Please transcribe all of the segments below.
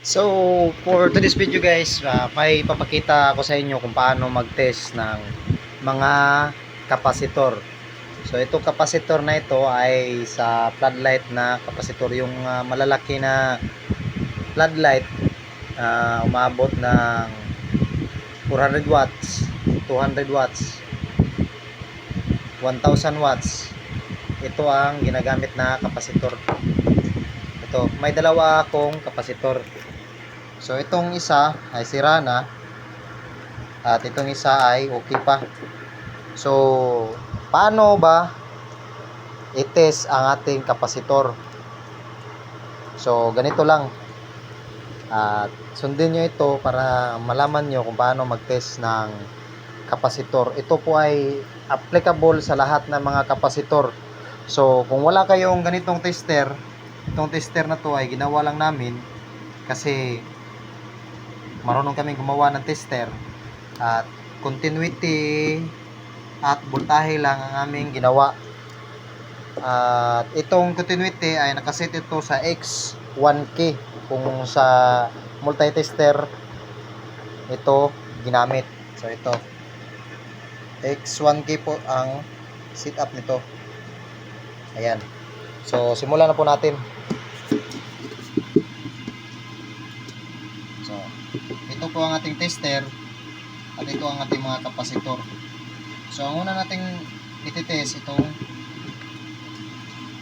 So, for today's video guys, may papakita ako sa inyo kung paano mag-test ng mga kapasitor. So, itong kapasitor na ito ay sa floodlight na kapasitor, yung malalaki na floodlight, umabot ng 400 watts, 200 watts, 1000 watts. Ito ang ginagamit na kapasitor. Ito, may dalawa akong kapasitor. So itong isa ay sira na at itong isa ay okay pa. So paano ba i-test ang ating kapasitor? So ganito lang. At sundin nyo ito para malaman nyo kung paano mag-test ng kapasitor. Ito po ay applicable sa lahat ng mga kapasitor. So kung wala kayong ganitong tester, itong tester na to ay ginawa lang namin kasi marunong kami gumawa ng tester at continuity at voltahe lang ang aming ginawa. At itong continuity ay nakaset ito sa X1K kung sa multi-tester ito ginamit. So ito X1K po ang setup nito. Ayan. So simulan na po natin. So ito po ang ating tester at ito ang ating mga kapasitor. So ang una nating ititest itong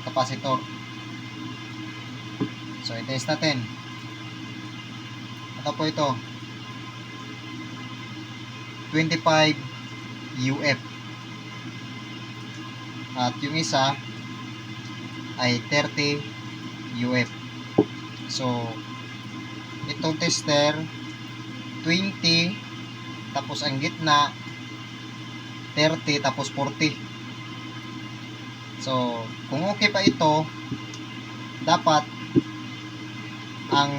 kapasitor. So i-test natin. Ito po ito 25 UF at yung isa ay 30 UF. So itong tester 20 tapos ang gitna 30 tapos 40. So kung okay pa ito, dapat ang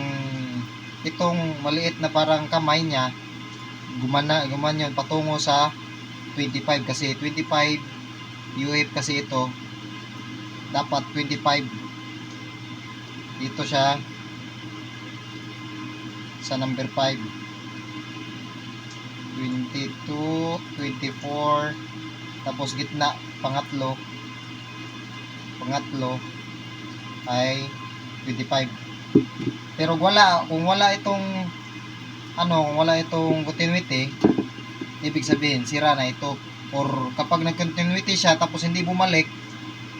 itong maliit na parang kamay niya gumanyan patungo sa 25 kasi 25 UF kasi ito, dapat 25 dito siya sa number 5, 22, 24 tapos gitna pangatlo ay 25. Pero kung wala itong kung wala itong continuity, ibig sabihin sira na ito. Or kapag nag-continuity siya tapos hindi bumalik,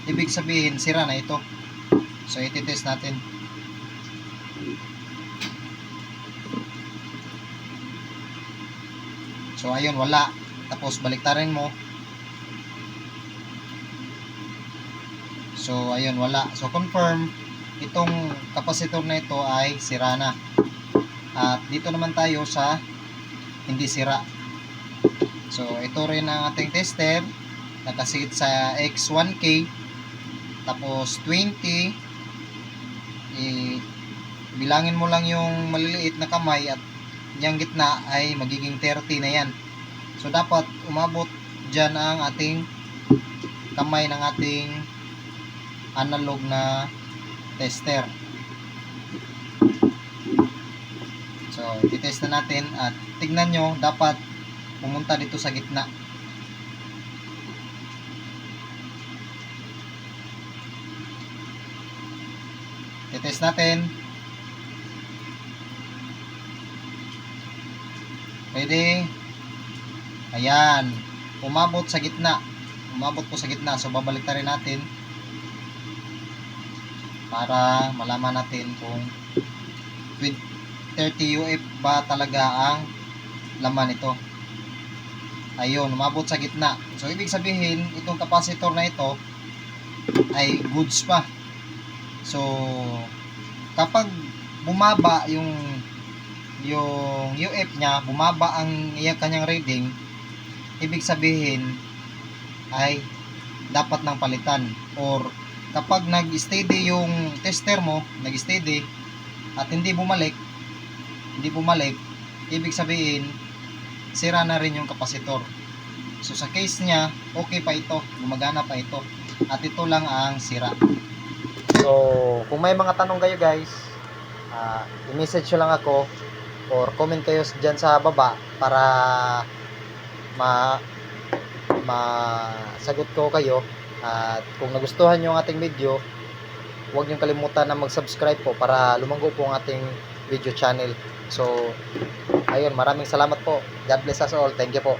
ibig sabihin sira na ito. So iti-test natin. So ayun, wala. Tapos baliktarin mo. So ayun, wala. So confirm itong kapasitor na ito ay sira na. At dito naman tayo sa hindi sira. So ito rin ang ating tester, nakasit sa X1K tapos 20. Bilangin mo lang yung maliliit na kamay at yung gitna ay magiging 30 na yan. So dapat umabot dyan ang ating kamay ng ating analog na tester. So i-test na natin at tignan nyo, dapat pumunta dito sa gitna. I-test natin. Pwede. Ayan, umabot sa gitna. Umabot po sa gitna. So babalik na rin natin para malaman natin kung 30 UF ba talaga ang laman ito. Ayun, umabot sa gitna. So ibig sabihin itong capacitor na ito ay goods pa. So kapag bumaba yung UF niya, bumaba ang kanyang reading, ibig sabihin ay dapat nang palitan. Or kapag nag-steady yung tester mo, nag-steady at hindi bumalik, ibig sabihin sira na rin yung kapasitor. So sa case niya, okay pa ito, gumagana pa ito, at ito lang ang sira. So kung may mga tanong kayo guys, i-message nyo lang ako or comment kayo dyan sa baba para masagot ko kayo. At kung nagustuhan nyo ang ating video, huwag nyo kalimutan na mag-subscribe po para lumago po ang ating video channel. So ayun, maraming salamat po. God bless us all. Thank you po.